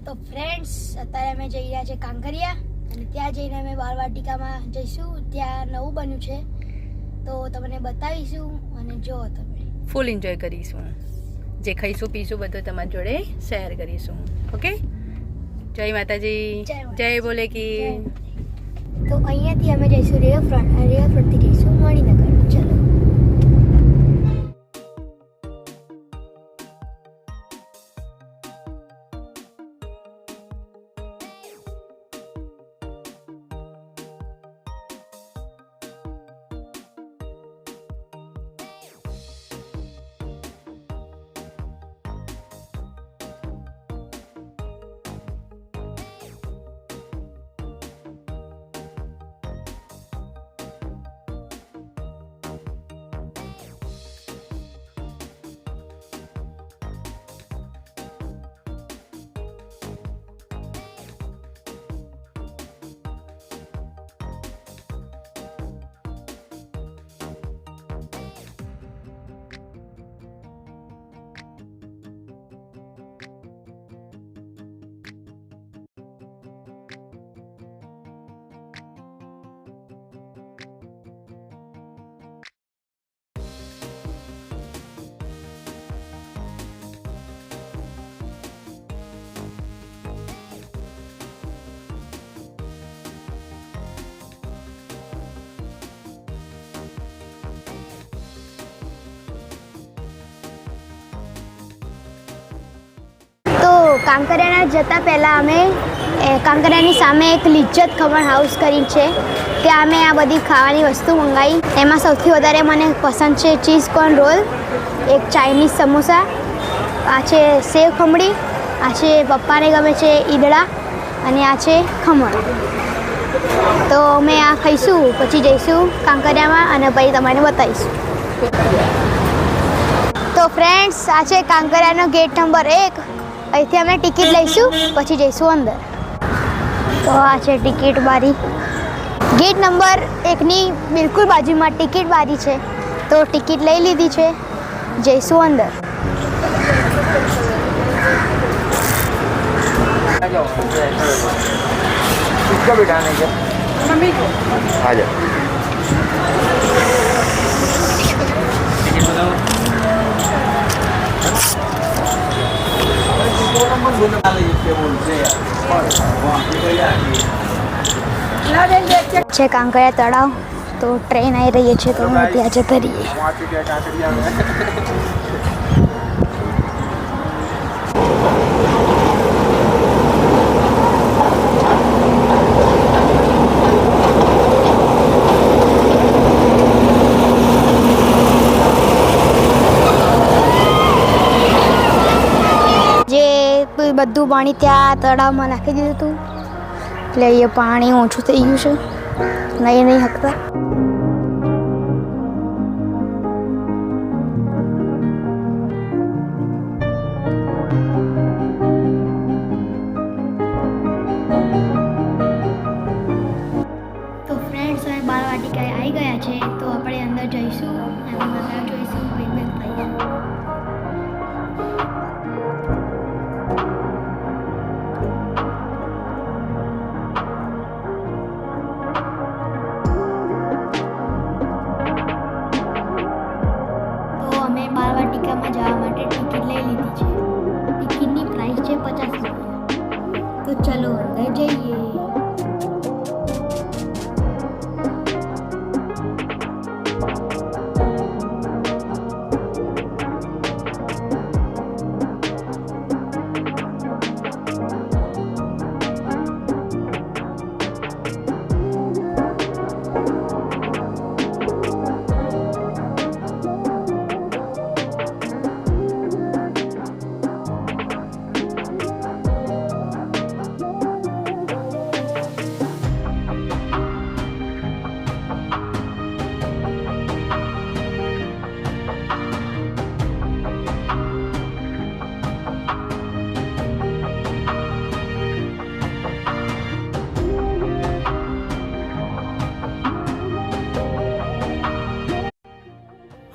તો ફ્રેન્ડ્સ અત્યારે અમે જઈ રહ્યા છે કાંકરિયા અને ત્યાં જઈને અમે બાળવાટિકામાં જઈશું. ત્યાં નવું બન્યું છે તો તમને બતાવીશું અને જો તમે ફૂલ એન્જોય કરીશું. જે ખાઈશું પીશું બધું તમારી જોડે શેર કરીશું. ઓકે, જય માતાજી, જય બોલે કી. તો અહીંયાથી અમે જઈશું રિવરફ્રન્ટથી જઈશું મણિનગર. ચલો. કાંકરિયાના જતા પહેલાં અમે કાંકરિયાની સામે એક લિજ્જત ખમણ હાઉસ કરી છે. ત્યાં અમે આ બધી ખાવાની વસ્તુ મંગાવી. એમાં સૌથી વધારે મને પસંદ છે ચીઝ કોર્ન રોલ, એક ચાઇનીઝ સમોસા, આ છે સેવ ખમણી, આ છે પપ્પાને ગમે છે ઈદડા અને આ છે ખમણ. તો અમે આ ખાઈશું પછી જઈશું કાંકરિયામાં અને પછી તમને બતાવીશું. તો ફ્રેન્ડ્સ, આ છે કાંકરિયાનો ગેટ નંબર 1. અહીંથી અમે ટિકિટ લઈશું પછી જઈશું અંદર. તો આ છે ટિકિટ બારી. ગેટ નંબર 1ની બિલકુલ બાજુમાં ટિકિટ બારી છે. તો ટિકિટ લઈ લીધી છે, જઈશું અંદર. છે કાંકરિયા તળાવ. તો ટ્રેન આવી રહી છે તો અમે ત્યાં જતા રહીએ. બધું પાણી ત્યાં તળાવમાં નાખી દીધું હતું એટલે અહીંયા પાણી ઓછું થઈ ગયું છે, નહીં શકતા. તો ફ્રેન્ડ્સ, અમે બાળવાટિકાએ આવી ગયા છે તો આપણે અંદર જઈશું અને બધા જોઈશું, પેમેન્ટ થઈશું. બાળવાટિકામાં જવા માટે ટિકિટ લઈ લીધી છે. ટિકિટની પ્રાઇસ છે 50 રૂપિયા. તો ચલો અંદર જઈએ.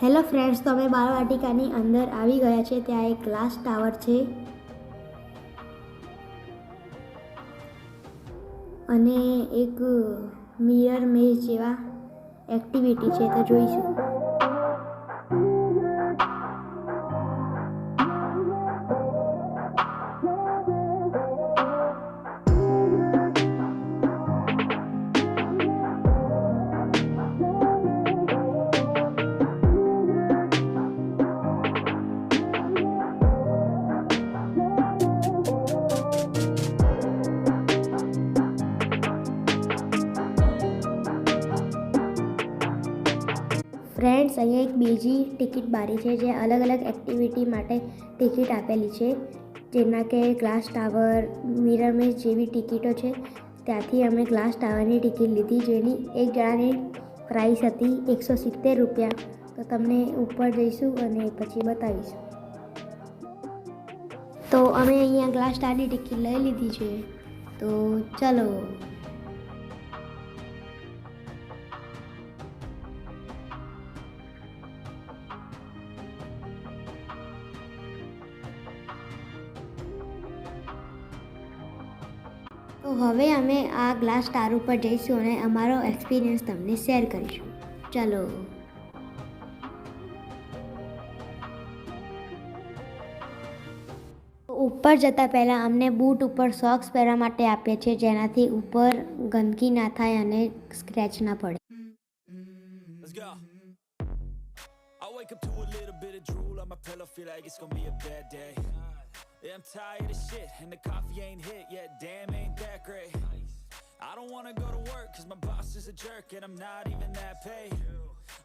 હેલો ફ્રેન્ડ્સ, તો અમે બાળવાટિકાની અંદર આવી ગયા છે. ત્યાં એક ગ્લાસ ટાવર છે. અને એક મિરર મેઝ જેવા એક્ટિવિટી છે તો જોઈશું. ફ્રેન્ડ્સ, અહીંયા એક બીજી ટિકિટ બારી છે જે અલગ અલગ એક્ટિવિટી માટે ટિકિટ આપેલી છે, જેના કે ગ્લાસ ટાવર, મિરર મેઝ જેવી ટિકિટો છે. ત્યાંથી અમે ગ્લાસ ટાવરની ટિકિટ લીધી, જેની એક જણાની પ્રાઇસ હતી 170 રૂપિયા. તો તમને ઉપર જઈશું અને પછી બતાવીશું. તો અમે અહીંયા ગ્લાસ ટાવરની ટિકિટ લઈ લીધી છે. તો ચલો. તો હવે અમે આ ગ્લાસ ટાવર ઉપર જઈશું અને અમારો એક્સપિરિયન્સ તમને શેર કરીશું. ચાલો. ઉપર જતાં પહેલાં અમને બૂટ ઉપર સોક્સ પહેરવા માટે આપે છે, જેનાથી ઉપર ગંદકી ના થાય અને સ્ક્રેચ ના પડે. Let's go. I wake up to a little bit of drool on my pillow, feel like it's gonna be a bad day. Yeah, I'm tired of shit and the coffee ain't hit yet, damn ain't that great. I don't wanna go to work cause my boss is a jerk and I'm not even that paid.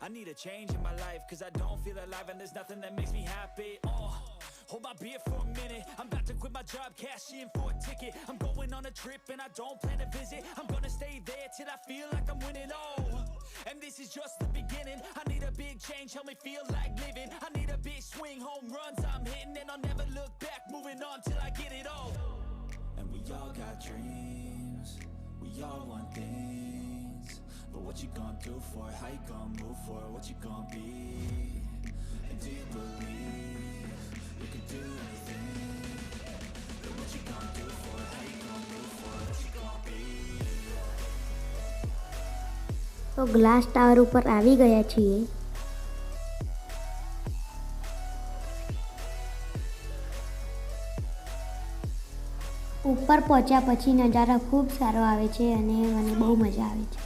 I need a change in my life cause I don't feel alive and there's nothing that makes me happy. Hold my beer for a minute, I'm about to quit my job, cash in for a ticket. I'm going on a trip and I don't plan to visit. I'm gonna stay there till I feel like I'm winning, and this is just the beginning. I need a big change, help me feel like living. I need a big swing, home runs I'm hitting, and I'll never look back, moving on till I get it all. And we all got dreams, we all want things, but what you gonna do for it? How you gonna move for it? What you gonna be? And do you believe you can do anything? But what you gonna do for it? How you gonna move for it? What you gonna be? તો glass tower ઉપર આવી ગયા છીએ. ઉપર પહોંચ્યા પછી નજારો ખૂબ સારો આવે છે અને મને બહુ મજા આવે છે.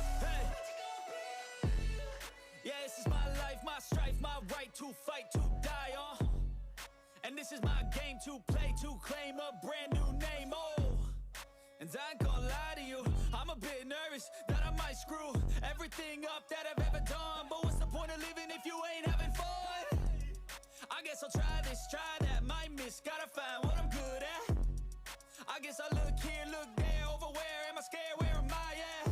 Yeah, this is my life, my strife, my right to fight, to die, and this is my game to play, to claim a brand new name, and I ain't gonna lie to you, I'm a bit nervous that I might screw everything up that I've ever done, but what's the point of living if you ain't having fun? I guess I'll try this, try that, might miss, gotta find what I'm good at. I guess I look here, look there, over where am I scared, where am I at?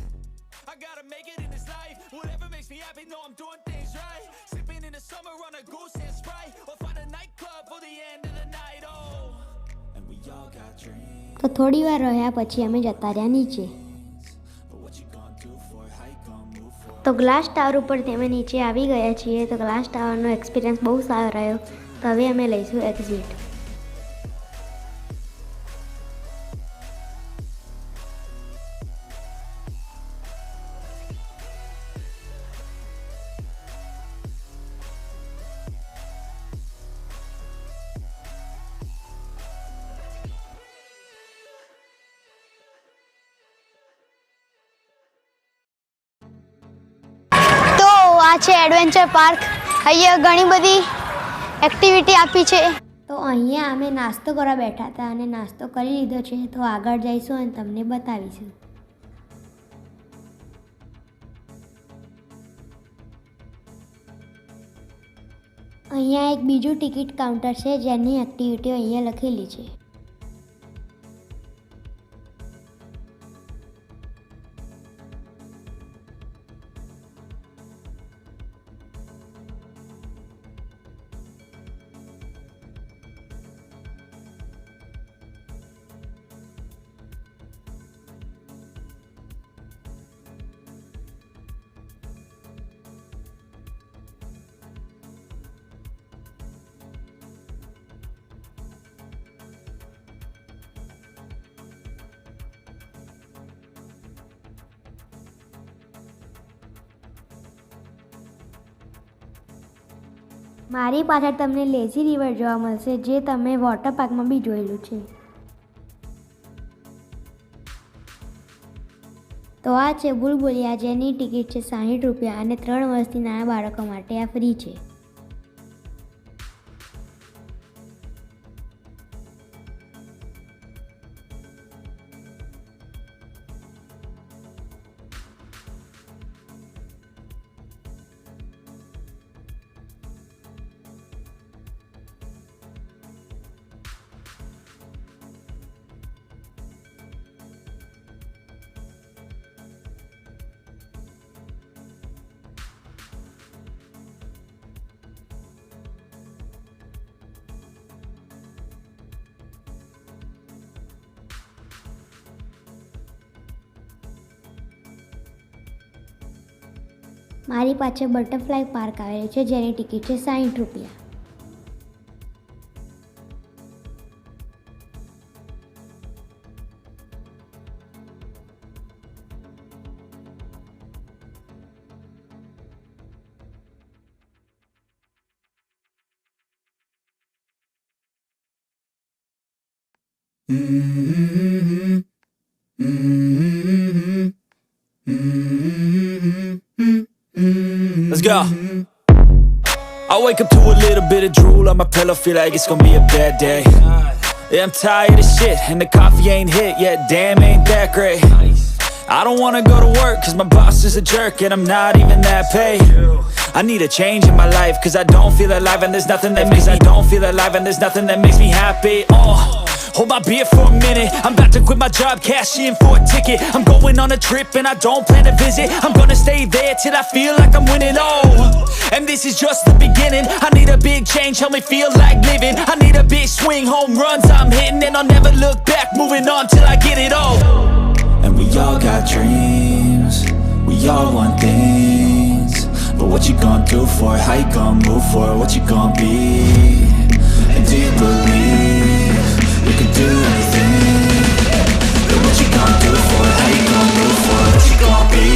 I gotta make it in this life, whatever makes me happy, know I'm doing things right. Sipping in the summer on a goose and Sprite, or find a nightclub for the end of the night, and we all got dreams. તો થોડી વાર રહ્યા પછી અમે જતા રહ્યા નીચે. But what you gonna do for it? How you gonna move for it? તો ગ્લાસ ટાવર ઉપરથી અમે નીચે આવી ગયા છીએ. તો ગ્લાસ ટાવરનો એક્સપિરિયન્સ બહુ સારો રહ્યો. તો હવે અમે લઈશું એક્ઝિટ. આ છે એડવેન્ચર પાર્ક. અહીંયા ઘણી બધી એક્ટિવિટી આપી છે. તો અહીંયા અમે નાસ્તો કરવા બેઠા હતા અને નાસ્તો કરી લીધો છે. તો આગળ જઈશું અને તમને બતાવીશું. અહીંયા એક બીજું ટિકિટ કાઉન્ટર છે જેની એક્ટિવિટીઓ અહીંયા લખેલી છે. મારી પાછળ તમને લેઝી રિવર જોવા મળશે, જે તમે વોટર પાર્કમાં બી જોયેલું છે. તો આ છે બુલબુલિયા, જેની ટિકિટ છે 60 રૂપિયા અને 3 વર્ષથી નાના બાળકો માટે આ ફ્રી છે. મારી પાછળ બટરફ્લાય પાર્ક આવેલું છે, જેની ટિકિટ છે 60 રૂપિયા. Let's go. I wake up to a little bit of drool on my pillow, feel like it's gonna be a bad day. Yeah, I'm tired of shit, and the coffee ain't hit yet, damn, ain't that great. I don't wanna go to work, cause my boss is a jerk, and I'm not even that paid. I need a change in my life, cause I don't feel alive, and there's nothing that makes me happy. Hold my beer for a minute, I'm about to quit my job, cash in for a ticket. I'm going on a trip and I don't plan to visit. I'm gonna stay there till I feel like I'm winning, oh. And this is just the beginning, I need a big change, help me feel like living. I need a big swing, home runs I'm hitting, and I'll never look back, moving on till I get it all. And we all got dreams, we all want things, but what you gonna do for it? How you gonna move for it? What you gonna be? And do you believe you can do anything? But what you gonna do for it? How you gonna move for it? What you gonna be?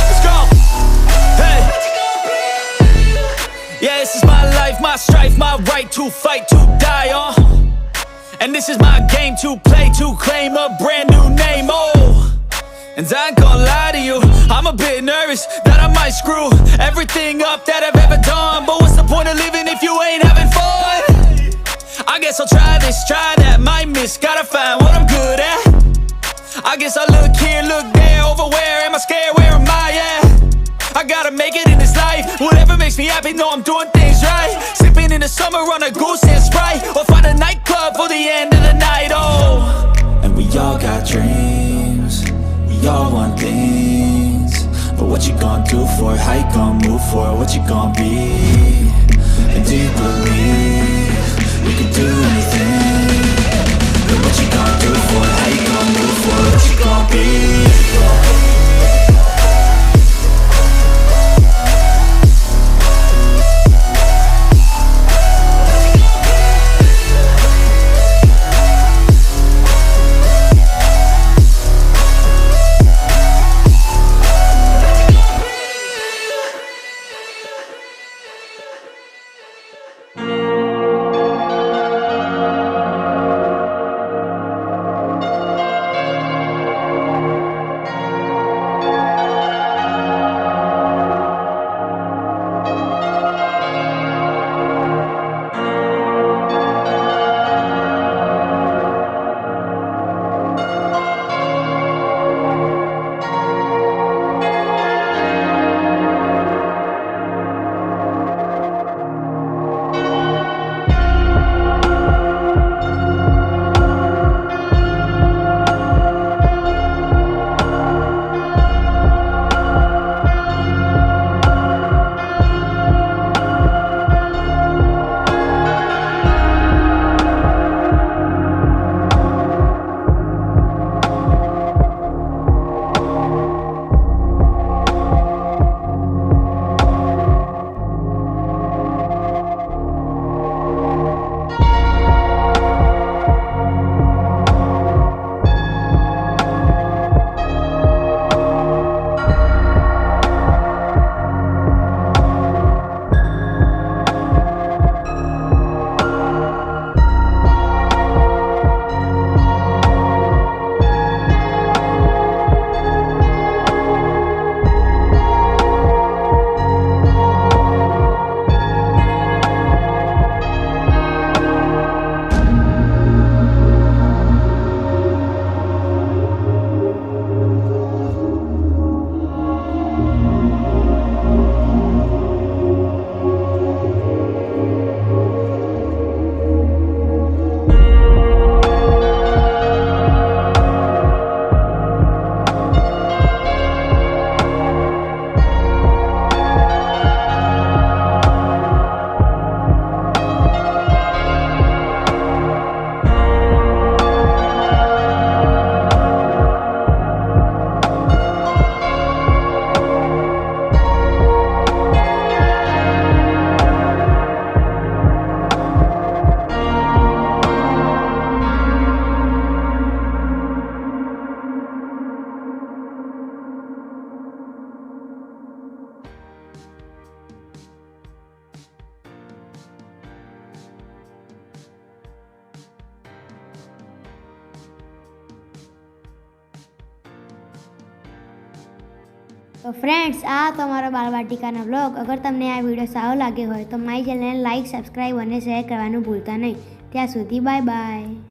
Let's go! Hey! Yeah, this is my life, my strife, my right to fight, to die on. And this is my game to play, to claim a brand new name, oh. And I ain't gonna lie to you, I'm a bit nervous that I might screw everything up that I've ever done. But what's the point of living if you ain't having fun? I guess I'll try this, try that, might miss, gotta find what I'm good at. I guess I look here, look there, over where am I scared, where am I at? I gotta make it in this life, whatever makes me happy, know I'm doing things right. Sipping in the summer on a goose and Sprite, or find a nightclub for the end of the night, oh. And we all got dreams, we all want things, but what you gonna do for it? How you gonna move for it? What you gonna be? And do you believe you can do anything? But what you gonna do for it? How you gonna move for it? What you gonna be? તો friends, આ તમારો બાળવાટિકાનો blog. અગર તમને આ video સારો લાગ્યો હોય તો મારી ચેનલને લાઈક, સબસ્ક્રાઈબ અને શેર કરવાનું ભૂલતા નહીં. ત્યાં સુધી બાય બાય.